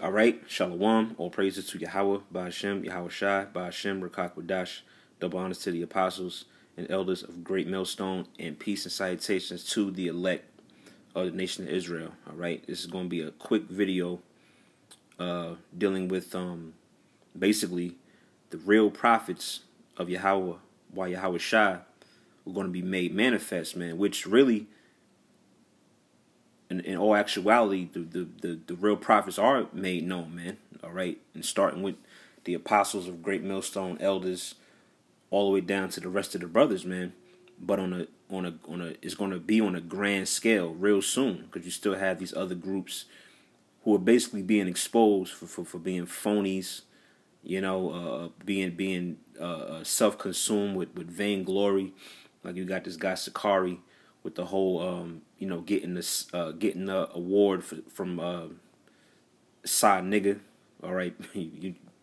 All right, Shalom. All praises to Yahweh, Ba'ashem, Yahweh Shai, Ba'ashem, Rakak Wadash. Double honors to the apostles and elders of Great Millstone, and peace and salutations to the elect of the nation of Israel. All right, this is going to be a quick video dealing with basically the real prophets of Yahweh, why Yahweh Shai were going to be made manifest, man, which really, in all actuality, the real prophets are made known, man. All right, and starting with the apostles of Great Millstone, elders, all the way down to the rest of the brothers, man. But it's going to be on a grand scale real soon, because you still have these other groups who are basically being exposed for being phonies, you know, being self-consumed with vainglory. Like you got this guy Sakari with the whole you know, getting the award from Side Nigga. All right,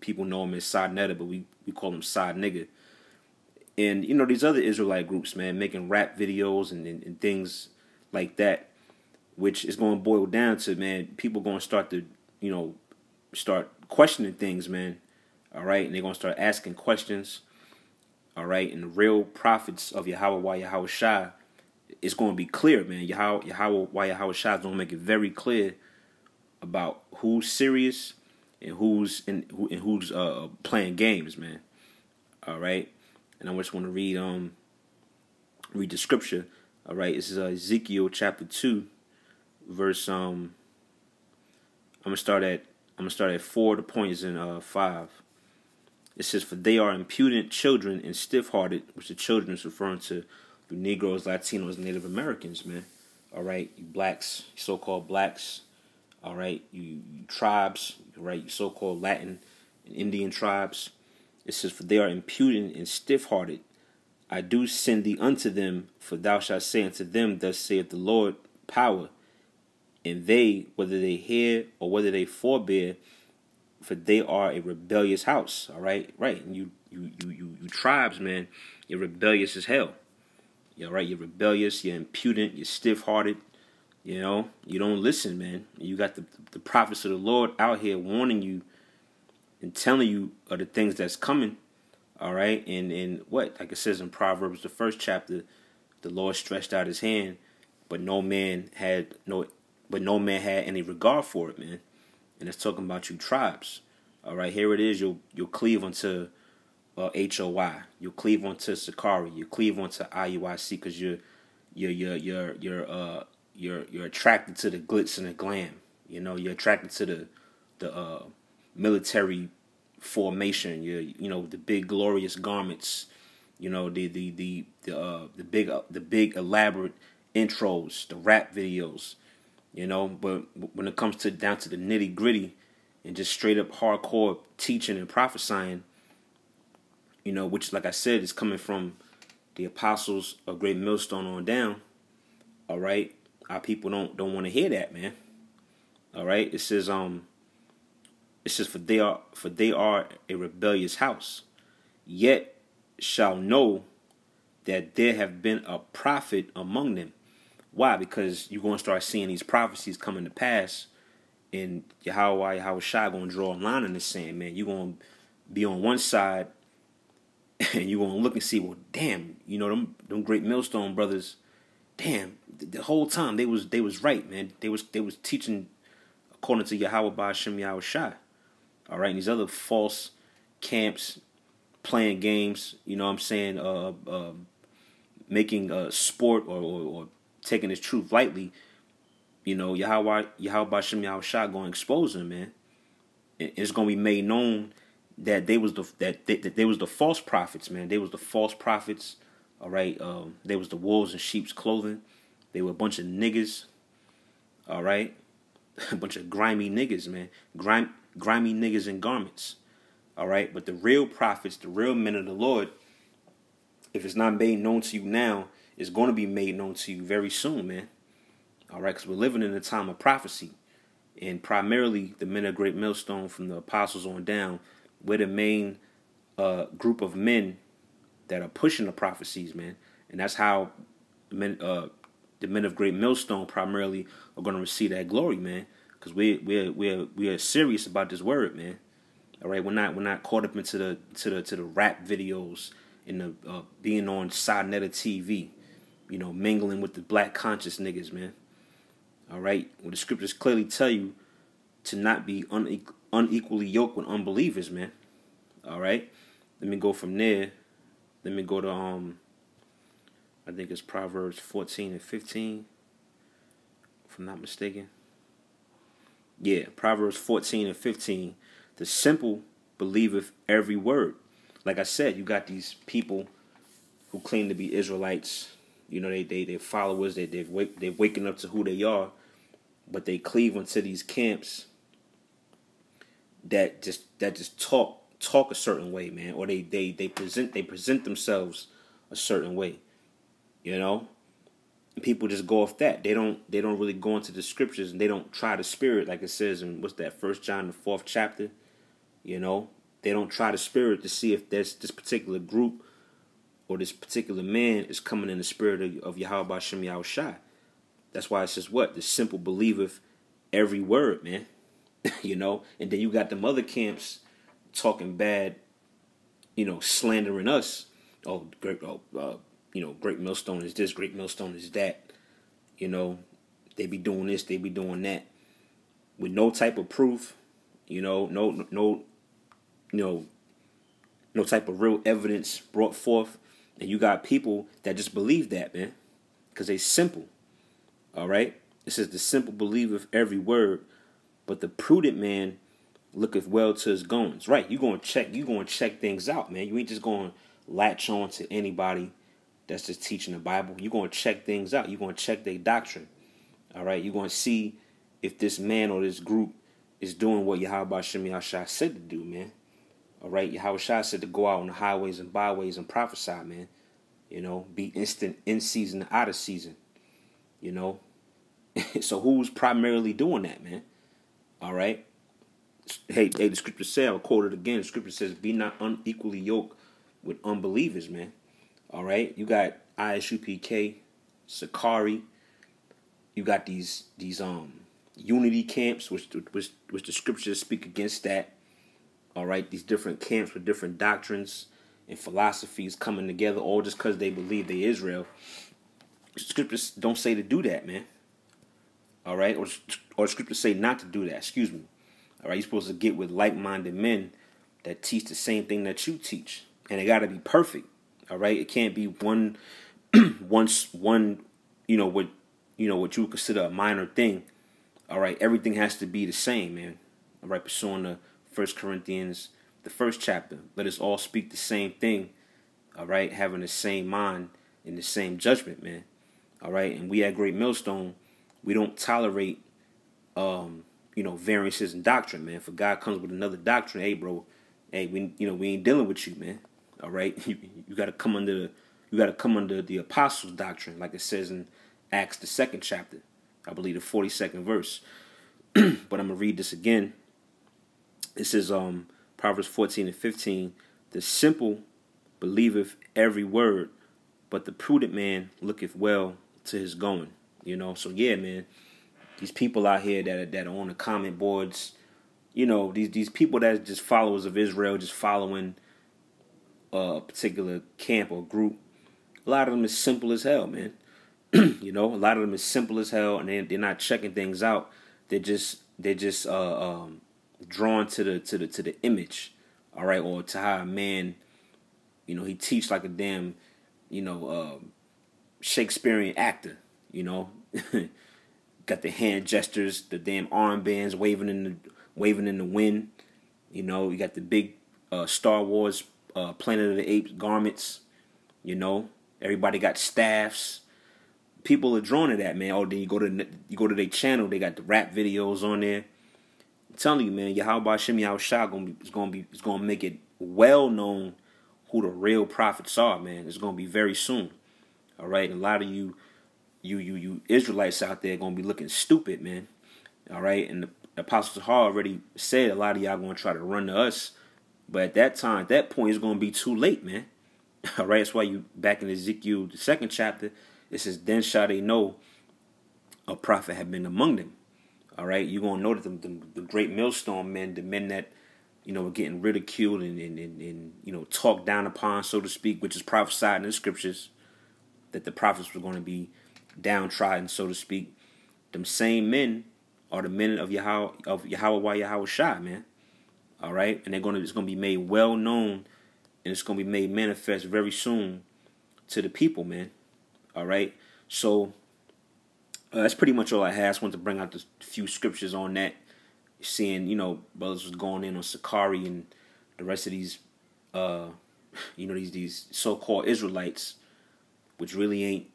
people know him as Side Netta, but we call him Side Nigga. And you know, these other Israelite groups, man, making rap videos and things like that, which is going to boil down to, man, people going to start to, you know, start questioning things, man. All right, and they're going to start asking questions. All right, and the real prophets of Yahweh, why Yahweh Shai, it's going to be clear, man. Yahweh, why Yahweh Shai is going to make it very clear about who's serious and who's playing games, man. All right, and I just want to read the scripture. All right, this is Ezekiel chapter 2, verse I'm gonna start at 4. The point is in 5. It says, "For they are impudent children and stiff-hearted," which the children is referring to the Negroes, Latinos, Native Americans, man. All right, you blacks, you so-called blacks. All right, you tribes, right, you so-called Latin and Indian tribes. It says, "For they are impudent and stiff-hearted. I do send thee unto them, for thou shalt say unto them, Thus saith the Lord, power. And they, whether they hear or whether they forbear, for they are a rebellious house." All right, right. And you tribes, man, you're rebellious as hell. You're right. You're rebellious. You're impudent. You're stiff-hearted. You know, you don't listen, man. You got the prophets of the Lord out here warning you and telling you of the things that's coming. All right, and what, like it says in Proverbs, the 1st chapter, the Lord stretched out His hand, but no man had any regard for it, man. And it's talking about you tribes. All right, here it is. You'll cleave unto HOI. You'll cleave onto Sakari. You cleave onto IUIC because you're attracted to the glitz and the glam. You know, you're attracted to the military formation. You know, the big glorious garments. You know, the big elaborate intros, the rap videos. You know, but when it comes down to the nitty gritty and just straight up hardcore teaching and prophesying, you know, which, like I said, is coming from the apostles of Great Millstone on down. All right, our people don't want to hear that, man. All right, it says for they are a rebellious house, yet shall know that there have been a prophet among them. Why? Because you're going to start seeing these prophecies coming to pass, and Yahweh Shai going to draw a line in the sand, man. You're going to be on one side, and you're going to look and see, well, damn, you know, them Great Millstone brothers, damn, the whole time they was right, man. They was teaching according to Yahweh Ba'ashem Yahweh Shai. All right, and these other false camps playing games, you know what I'm saying, making sport or taking his truth lightly, you know, Yahweh Ba'ashem Yahweh Shai going to expose them, man. It's going to be made known that they was the false prophets, man. They was the false prophets. All right, they was the wolves in sheep's clothing. They were a bunch of niggas. All right, a bunch of grimy niggas, man. Grimy niggas in garments. All right, but the real prophets, the real men of the Lord, if it's not made known to you now, it's going to be made known to you very soon, man. All right, because we're living in a time of prophecy. And primarily the men of Great Millstone, from the apostles on down, we're the main group of men that are pushing the prophecies, man. And that's how the men of Great Millstone primarily are going to receive that glory, man. because we're serious about this word, man. All right, we're not caught up into the rap videos and the being on Sinetta TV, mingling with the black conscious niggas, man. All right, well, the scriptures clearly tell you to not be unequally yoked with unbelievers, man. All right, let me go from there. Let me go to I think it's Proverbs 14 and 15, if I'm not mistaken. Yeah, Proverbs 14 and 15. The simple believeth every word. Like I said, you got these people who claim to be Israelites. They're followers. They're waking up to who they are, but they cleave unto these camps that just talk a certain way, man, or they present themselves a certain way, And people just go off that. They don't really go into the scriptures, and they don't try the spirit, like it says in what's that, 1 John the 4th chapter. They don't try the spirit to see if this particular group or this particular man is coming in the spirit of Yahweh B'Shem Yahushai. That's why it says what? The simple believeth every word, man. And then you got them other camps talking bad, slandering us. Great Millstone is this, Great Millstone is that. They be doing this, they be doing that, with no type of proof. No type of real evidence brought forth. And you got people that just believe that, man, because they simple. All right? It says the simple believeth every word, but the prudent man looketh well to his goings. Right? You gonna check things out, man. You ain't just gonna latch on to anybody that's just teaching the Bible. You're gonna check things out. You're gonna check their doctrine. All right? You're gonna see if this man or this group is doing what Yahweh B'Shem Yahushua said to do, man. All right, Yahushua said to go out on the highways and byways and prophesy, man. Be instant in season and out of season. So who's primarily doing that, man? All right. Hey, the scripture says, I'll quote it again. The scripture says, "Be not unequally yoked with unbelievers," man. All right. You got ISUPK, Sakari. You got these unity camps, which the scriptures speak against that. All right, these different camps with different doctrines and philosophies coming together, all just because they believe they Israel. Scriptures don't say to do that, man. All right, or scriptures say not to do that. Excuse me. All right, you're supposed to get with like-minded men that teach the same thing that you teach, and it got to be perfect. All right, it can't be one, what you would consider a minor thing. All right, everything has to be the same, man. All right, pursuing the 1 Corinthians, the 1st chapter. Let us all speak the same thing, all right? Having the same mind and the same judgment, man, all right? And we at Great Millstone, we don't tolerate, variances in doctrine, man. If a guy comes with another doctrine, hey, bro, we ain't dealing with you, man, all right? You got to come under the apostles' doctrine, like it says in Acts, the 2nd chapter, I believe the 42nd verse. But I'm going to read this again. It says, Proverbs 14 and 15, the simple believeth every word, but the prudent man looketh well to his going. So yeah, man, these people out here that are on the comment boards, these people that are just followers of Israel, just following a particular camp or group, a lot of them is simple as hell, man. A lot of them is simple as hell, and they're not checking things out. They're just drawn to the image, all right, or to how a man, he teach like a damn, Shakespearean actor, got the hand gestures, the damn armbands waving in the wind, you got the big Star Wars Planet of the Apes garments, everybody got staffs. People are drawn to that, man. Oh, then you go to their channel, they got the rap videos on there. I'm telling you, man, Yahweh B'Shem Yahushua is gonna make it well known who the real prophets are, man. It's gonna be very soon. All right, and a lot of you Israelites out there gonna be looking stupid, man. All right, and the Apostle Hall already said a lot of y'all gonna try to run to us, but at that point, it's gonna be too late, man. All right, that's why you back in Ezekiel the 2nd chapter, it says, "Then shall they know a prophet had been among them." All right, you're gonna know that the great millstone men, the men that were getting ridiculed and talked down upon, so to speak, which is prophesied in the scriptures, that the prophets were going to be downtrodden, so to speak. Them same men are the men of Yahweh Shai, man. All right, and it's gonna be made well known, and it's gonna be made manifest very soon to the people, man. All right, so that's pretty much all I had. I just wanted to bring out a few scriptures on that. Seeing, brothers was going in on Sakari and the rest of these, these so-called Israelites, which really ain't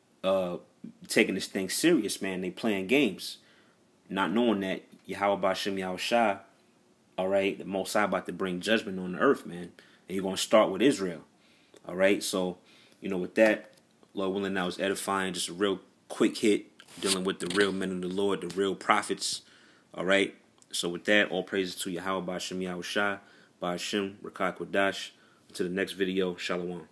taking this thing serious, man. They playing games, not knowing that Yahweh B'Shem Yahweh Shai, all right, the Most High about to bring judgment on the earth, man. And you're going to start with Israel, all right? So, with that, Lord willing, that was edifying, just a real quick hit, dealing with the real men of the Lord, the real prophets, all right? So with that, all praises to Yahweh B'Shem Yahweh Shai, B'Shem Rakak Wadash. Until the next video, Shalom.